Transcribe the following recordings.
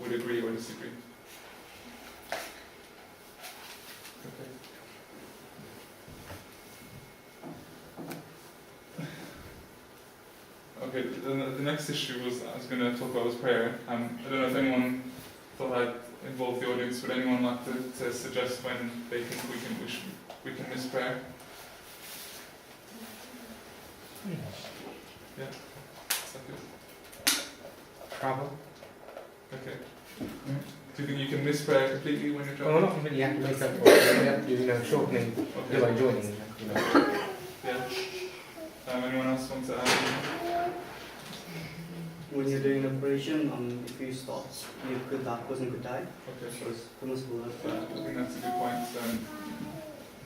would agree or disagree. Okay. Okay, the next issue I was going to talk about was prayer. I don't know if anyone thought I'd involve the audience. Would anyone like to suggest when they think we can miss prayer? Yeah. Is that good? Travel? Okay. Do you think you can miss prayer completely when you're Well, traveling? not completely. You have to make up for it. You have to do, shortening, Okay. by joining. Yeah. Anyone else want to add? When you're doing an operation, if you stop, that person could die. Okay. So it's permissible. I think that's a good point.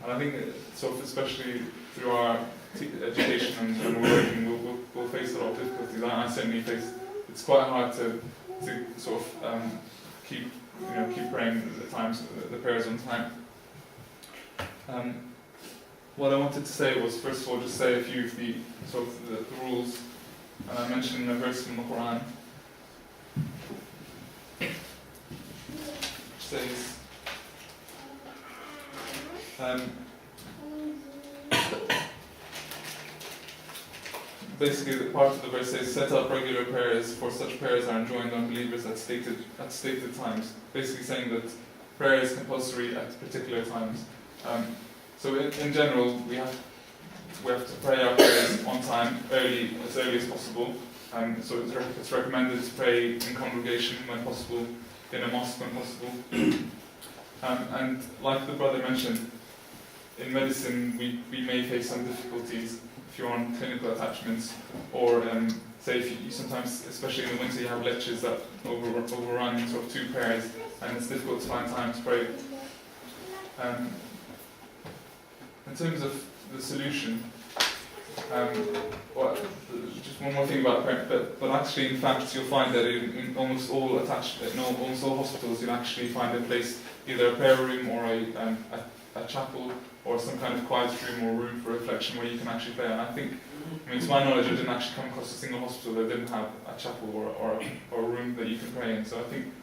And I think sort of especially through our education and working, we'll face a lot of difficulties. I certainly face. It's quite hard to sort of keep praying at times, the prayers on time. What I wanted to say was, first of all, just say a few of the sort of the rules. And I mentioned a verse from the Quran, which says, basically the part of the verse says, set up regular prayers, for such prayers are enjoined on believers at stated times. Basically saying that prayer is compulsory at particular times. So in general, we have to pray our prayers on time, as early as possible. So it's recommended to pray in congregation when possible, in a mosque when possible. And like the brother mentioned, in medicine we may face some difficulties if you're on clinical attachments, or say if you sometimes, especially in the winter, you have lectures that overrun sort of 2 prayers, and it's difficult to find time to pray. In terms of the solution, just one more thing about prayer, but actually in fact you'll find that in almost all hospitals you'll actually find a place, either a prayer room or a chapel or some kind of quiet room or room for reflection where you can actually pray. And I think, to my knowledge, I didn't actually come across a single hospital that didn't have a chapel or a room that you can pray in. So I think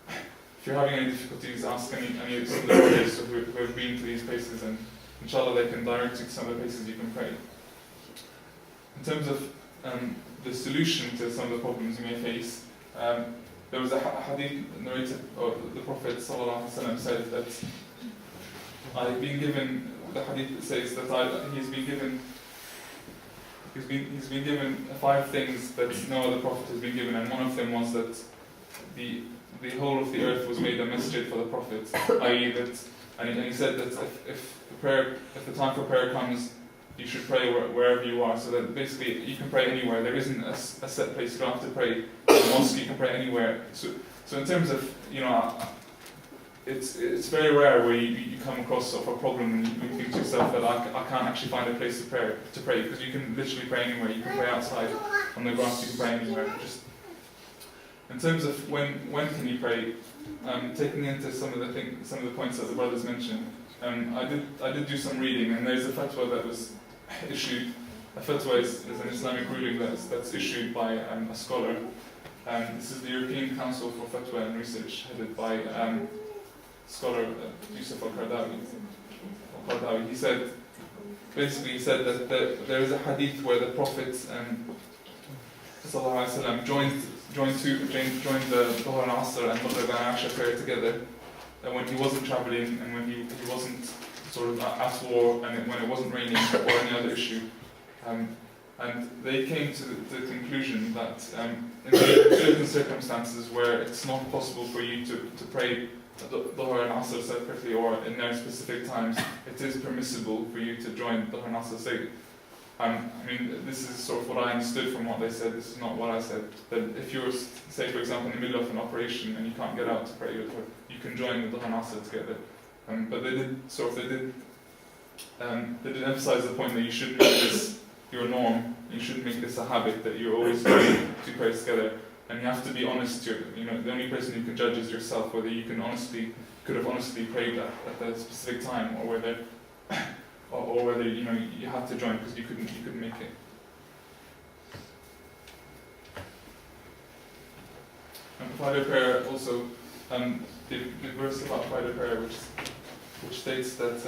if you're having any difficulties, ask any of the brothers who have been to these places, and inshallah they can direct you to some of the places you can pray. In terms of the solution to some of the problems you may face, there was a hadith narrated, or the Prophet ﷺ said that I've been given, the hadith says that he's been given 5 things that no other Prophet has been given, and one of them was that the whole of the earth was made a masjid for the Prophet, i.e. that, and he said that if the time for prayer comes, you should pray wherever you are, so that basically you can pray anywhere. There isn't a set place. You don't have to pray in the mosque. You can pray anywhere. So in terms of, it's very rare where you come across sort of a problem and you think to yourself that I can't actually find a place to pray, because you can literally pray anywhere. You can pray outside on the grass. You can pray anywhere. Just in terms of when can you pray, taking into some of the points that the brothers mentioned. I did do some reading, and there's a fatwa that was issued. A fatwa is an Islamic ruling that's issued by a scholar. This is the European Council for Fatwa and Research, headed by scholar Yusuf al-Qaradawi. He said that there is a hadith where the Prophet ﷺ joined the Dhuhr and Asr and Maghrib and Asha prayer together. When he wasn't traveling, and when he wasn't sort of at war, and when it wasn't raining or any other issue. And they came to the conclusion that in certain circumstances where it's not possible for you to pray Dhuhr and Asr separately or in their specific times, it is permissible for you to join Dhuhr and Asr. So, this is sort of what I understood from what they said. This is not what I said. That if you're, say for example, in the middle of an operation and you can't get out to pray your Dhuhr, you can join the Dhuhr and Asr together. But they did emphasize the point that you shouldn't make this your norm. You shouldn't make this a habit that you're always going to pray together. And you have to be honest. The only person who can judge is yourself, whether you could have honestly prayed at a specific time, or whether you had to join because you couldn't make it. Friday prayer also, the verse about Friday prayer, which states that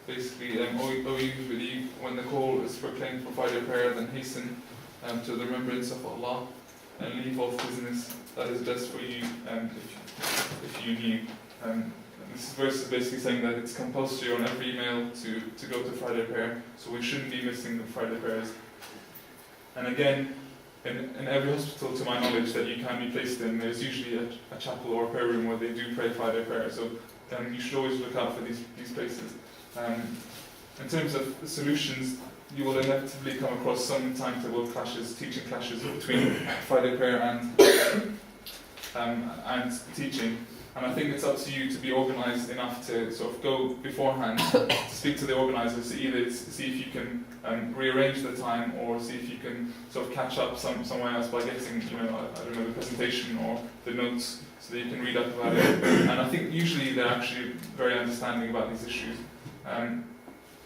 basically, O you who believe, when the call is proclaimed for Friday prayer, then hasten to the remembrance of Allah and leave off business that is best for you if you knew. This verse is basically saying that it's compulsory on every male to go to Friday prayer, so we shouldn't be missing the Friday prayers. And again, in every hospital, to my knowledge, that you can be placed in, there's usually a chapel or a prayer room where they do pray Friday prayer, so you should always look out for these places. In terms of solutions, you will inevitably come across some timetable clashes, teaching clashes between Friday prayer and teaching. And I think it's up to you to be organised enough to sort of go beforehand to speak to the organisers, to either see if you can rearrange the time or see if you can sort of catch up somewhere else by getting, I don't know, the presentation or the notes so that you can read up about it. And I think usually they're actually very understanding about these issues. And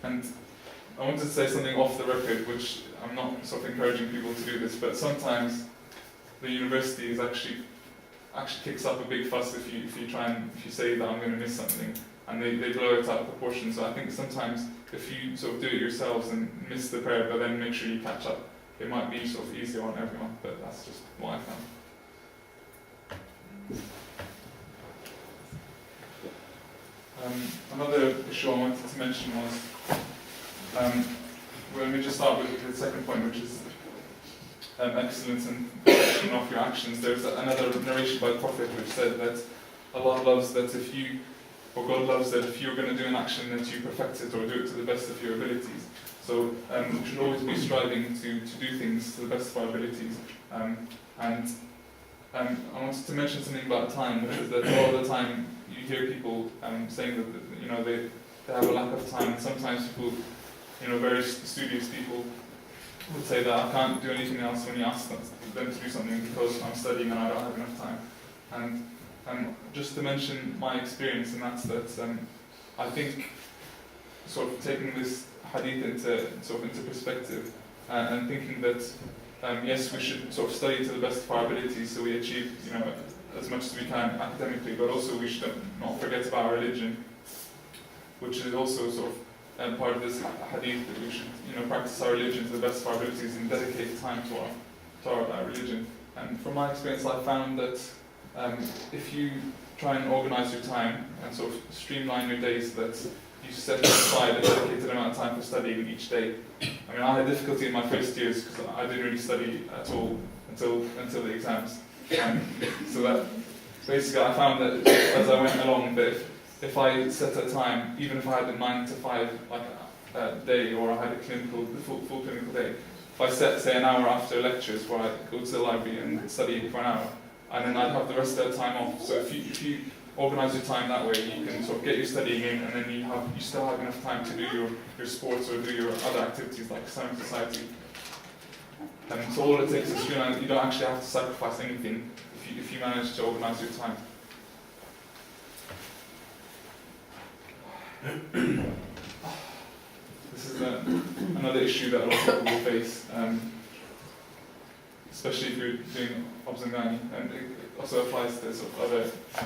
I wanted to say something off the record, which I'm not sort of encouraging people to do this, but sometimes the university is actually kicks up a big fuss if you say that I'm going to miss something, and they blow it out of proportion. So I think sometimes if you sort of do it yourselves and miss the prayer, but then make sure you catch up, it might be sort of easier on everyone. But that's just what I found. Another issue I wanted to mention was, let me just start with the second point, which is excellence and perfection of your actions. There's another narration by the Prophet which said that Allah loves that if you, or God loves that if you're going to do an action that you perfect it or do it to the best of your abilities. So we should always be striving to do things to the best of our abilities. And I wanted to mention something about time, which is that a lot of the time you hear people saying that they have a lack of time, and sometimes people, very studious people would say that I can't do anything else when you ask them to do something because I'm studying and I don't have enough time. And just to mention my experience, and that's that I think sort of taking this hadith into perspective and thinking that yes, we should sort of study to the best of our abilities so we achieve as much as we can academically, but also we should not forget about our religion, which is also sort of part of this hadith, that we should practice our religion to the best of our abilities and dedicate time to our religion. And from my experience, I found that if you try and organise your time and sort of streamline your days, that you set aside a dedicated amount of time for studying each day. I mean, I had difficulty in my first years because I didn't really study at all until the exams. So that basically I found that as I went along, that if I set a time, even if I had a 9 to 5 day, or I had a full clinical day, if I set, say, an hour after lectures where I go to the library and study for an hour, and then I'd have the rest of the time off. So if you organise your time that way, you can sort of get your studying in, and then you still have enough time to do your sports or do your other activities like Islamic society. So all it takes is you don't actually have to sacrifice anything if you manage to organise your time. This is another issue that a lot of people will face, especially if you're doing obs and gynae, and it also applies to sort of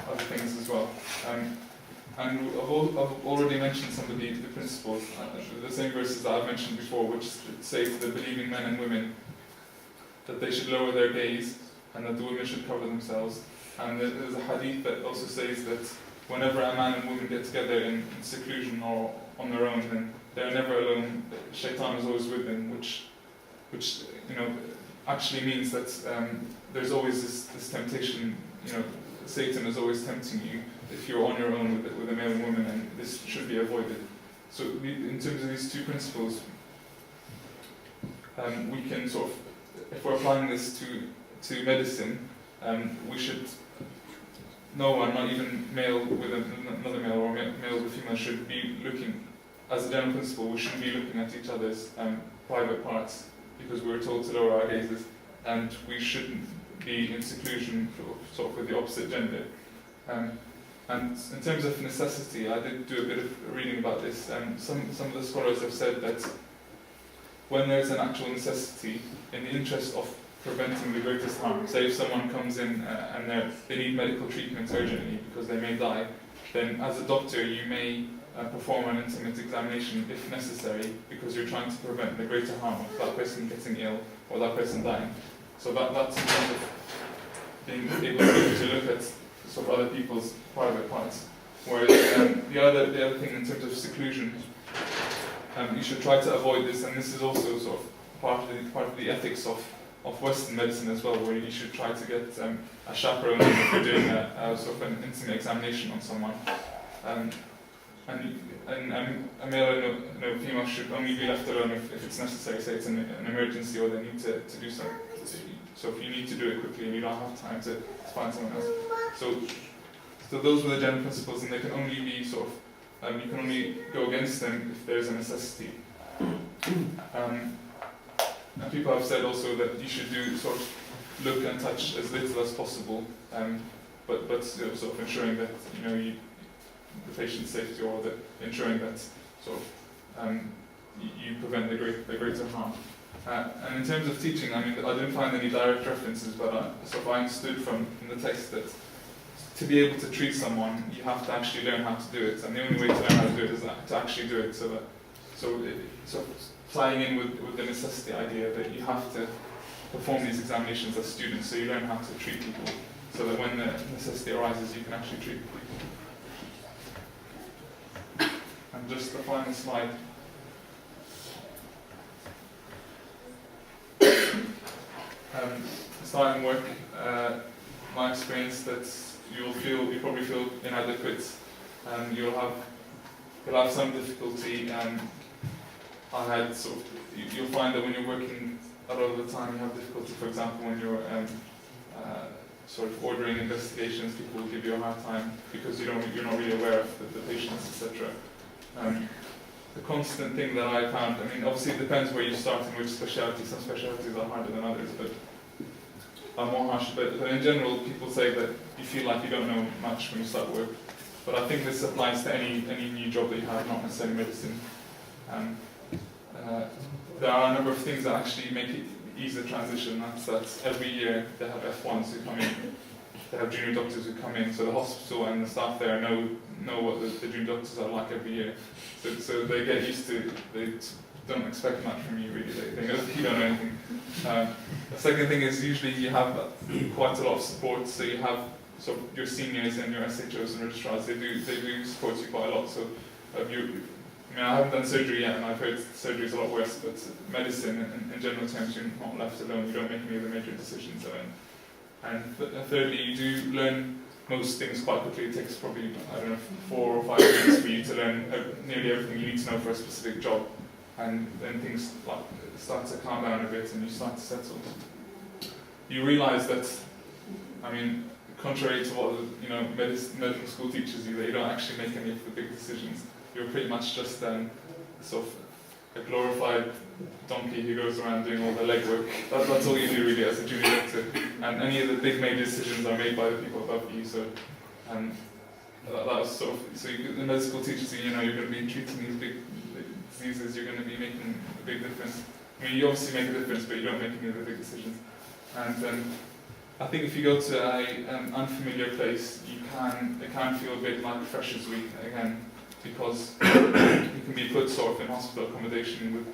other things as well. And I've already mentioned some of the principles, the same verses that I've mentioned before, which say to the believing men and women that they should lower their gaze and that the women should cover themselves. And there's a hadith that also says that whenever a man and woman get together in seclusion or on their own, then they're never alone. Shaitan is always with them, which actually means that there's always this temptation. Satan is always tempting you if you're on your own with a male and woman, and this should be avoided. So in terms of these two principles, we can sort of, if we're applying this to medicine, we should. No one, not even male with another male or male with female, should be looking, as a general principle, we shouldn't be looking at each other's private parts, because we're told to lower our gazes, and we shouldn't be in seclusion sort of with the opposite gender. And in terms of necessity, I did do a bit of reading about this, and some of the scholars have said that when there's an actual necessity, in the interest of preventing the greatest harm. Say if someone comes in and they need medical treatment urgently because they may die, then as a doctor you may perform an intimate examination if necessary, because you're trying to prevent the greater harm of that person getting ill or that person dying. So that's in terms of being able to look at sort of other people's private parts. Whereas the other thing in terms of seclusion, you should try to avoid this, and this is also sort of part of the ethics of Western medicine as well, where you should try to get a chaperone if you're doing a sort of an intimate examination on someone. And a male and a female should only be left alone if it's necessary, say it's an emergency or they need to do something. So if you need to do it quickly and you don't have time to find someone else. So those were the general principles, and they can only be sort of, you can only go against them if there's a necessity. And people have said also that you should do sort of look and touch as little as possible, but you know, sort of ensuring that the patient's safety, or that ensuring that sort of you prevent the greater harm. And in terms of teaching, I mean, I didn't find any direct references, but I understood from the text that to be able to treat someone, you have to actually learn how to do it, and the only way to learn how to do it is to actually do it. So tying in with the necessity idea that you have to perform these examinations as students, so you learn how to treat people, so that when the necessity arises, you can actually treat people. And just the final slide. Starting work, my experience that you'll probably feel inadequate, and you'll have some difficulty. I had you'll find that when you're working a lot of the time, you have difficulty. For example, when you're sort of ordering investigations, people will give you a hard time because you're not really aware of the patients, etc. The constant thing that I found, I mean, obviously it depends where you start and which specialty. Some specialties are harder than others, but are more harsh. But in general, people say that you feel like you don't know much when you start work. But I think this applies to any new job that you have, not necessarily medicine. There are a number of things that actually make it ease the transition. That's every year they have F1s who come in. They have junior doctors who come in, so the hospital and the staff there know what the junior doctors are like every year. So they get used to, they don't expect much from you really, they know that you don't know anything. The second thing is usually you have quite a lot of support, so you have sort of your seniors and your SHOs and registrars, they do support you quite a lot. So I haven't done surgery yet, and I've heard surgery is a lot worse, but medicine, in general terms, you're not left alone, you don't make any of the major decisions alone. And thirdly, you do learn most things quite quickly. It takes probably, 4 or 5 weeks for you to learn nearly everything you need to know for a specific job. And then things start to calm down a bit and you start to settle. You realise that, contrary to what medical school teaches you, that you don't actually make any of the big decisions. You're pretty much just sort of a glorified donkey who goes around doing all the legwork. That's all you do really as a junior doctor. And any of the big major decisions are made by the people above you. So that was sort of, the medical school teaches you, you're going to be treating these big diseases, you're going to be making a big difference. You obviously make a difference, but you don't make any of the big decisions. And I think if you go to an unfamiliar place, it can feel a bit like Freshers' Week again, because you can be put sort of in hospital accommodation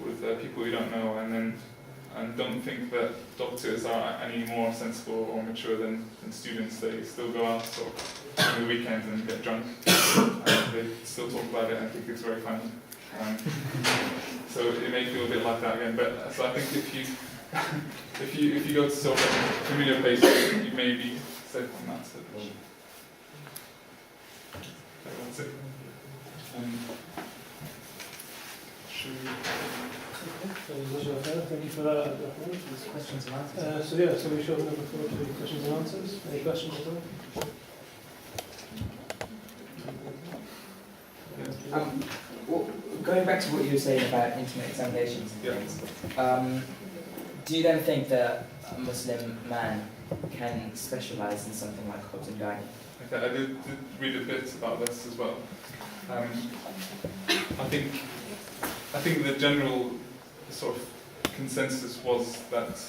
with people you don't know, and don't think that doctors are any more sensible or mature than students. They still go out sort of on the weekends and get drunk, and they still talk about it and think it's very funny. So it may feel a bit like that again. But so I think if you go to sort of a familiar place, you may be safe from that. So that's it. Thank you for that. Questions and answers. So we shall move forward to questions and answers. Any questions at all? Well, going back to what you were saying about intimate examinations and things, do you then think that a Muslim man can specialise in something like Hobbs and Gynae? Okay, I did read a bit about this as well. I think the general sort of consensus was that